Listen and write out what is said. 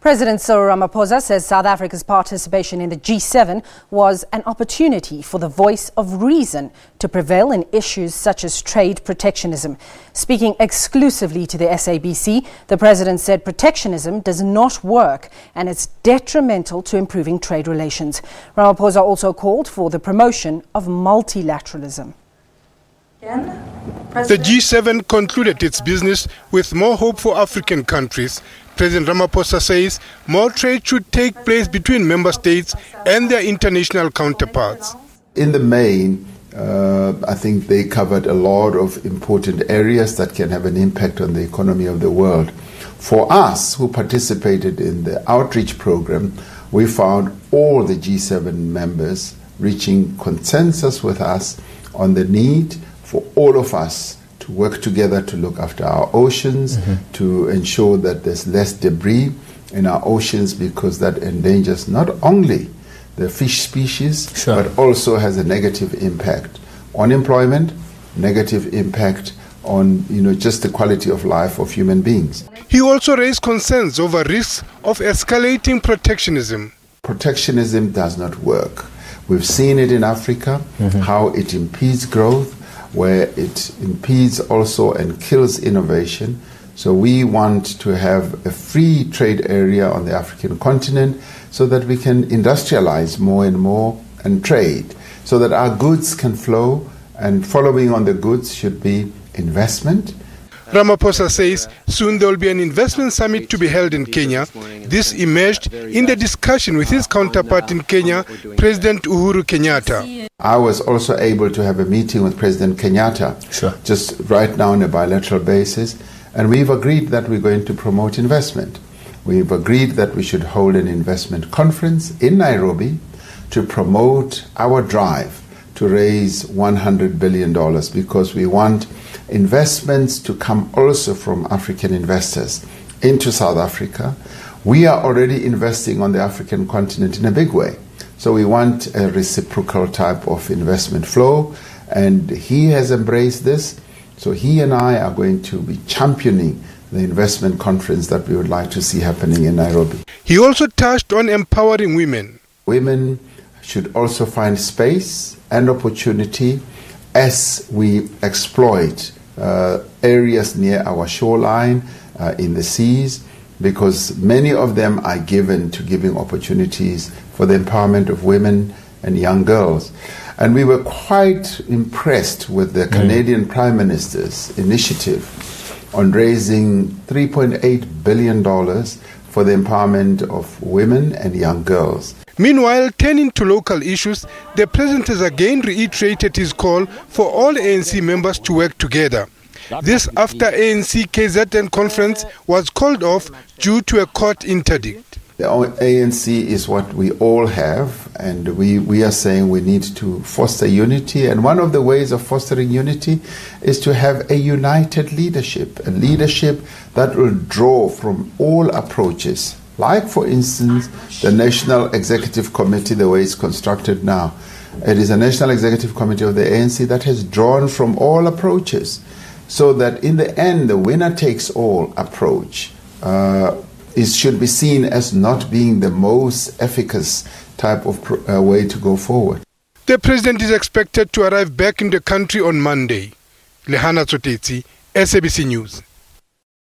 President Cyril Ramaphosa says South Africa's participation in the G7 was an opportunity for the voice of reason to prevail in issues such as trade protectionism. Speaking exclusively to the SABC, the president said protectionism does not work and it's detrimental to improving trade relations. Ramaphosa also called for the promotion of multilateralism. The G7 concluded its business with more hope for African countries. President Ramaphosa says more trade should take place between member states and their international counterparts. In the main, I think they covered a lot of important areas that can have an impact on the economy of the world. For us who participated in the outreach program, we found all the G7 members reaching consensus with us on the need for all of us to work together to look after our oceans, to ensure that there's less debris in our oceans, because that endangers not only the fish species, but also has a negative impact on employment, negative impact on just the quality of life of human beings. He also raised concerns over risks of escalating protectionism. Protectionism does not work. We've seen it in Africa, how it impedes growth, where it impedes also and kills innovation. So we want to have a free trade area on the African continent so that we can industrialize more and more and trade, so that our goods can flow, and following on the goods should be investment. Ramaphosa says soon there will be an investment summit to be held in Kenya. This emerged in the discussion with his counterpart in Kenya, President Uhuru Kenyatta. I was also able to have a meeting with President Kenyatta, just right now on a bilateral basis, and we've agreed that we're going to promote investment. We've agreed that we should hold an investment conference in Nairobi to promote our drive to raise $100 billion, because we want investments to come also from African investors into South Africa. We are already investing on the African continent in a big way. So we want a reciprocal type of investment flow, and he has embraced this. So he and I are going to be championing the investment conference that we would like to see happening in Nairobi. He also touched on empowering women. Women should also find space and opportunity as we exploit areas near our shoreline, in the seas, because many of them are given to giving opportunities for the empowerment of women and young girls. And we were quite impressed with the Canadian Prime Minister's initiative on raising $3.8 billion for the empowerment of women and young girls. Meanwhile, turning to local issues, the president has again reiterated his call for all ANC members to work together. This after ANC KZN conference was called off due to a court interdict. The ANC is what we all have, and we are saying we need to foster unity. And one of the ways of fostering unity is to have a united leadership, a leadership that will draw from all approaches. Like, for instance, the National Executive Committee, the way it's constructed now. It is a National Executive Committee of the ANC that has drawn from all approaches, so that in the end, the winner-takes-all approach should be seen as not being the most efficacious type of way to go forward. The president is expected to arrive back in the country on Monday. Lehana Tsotetsi, SABC News.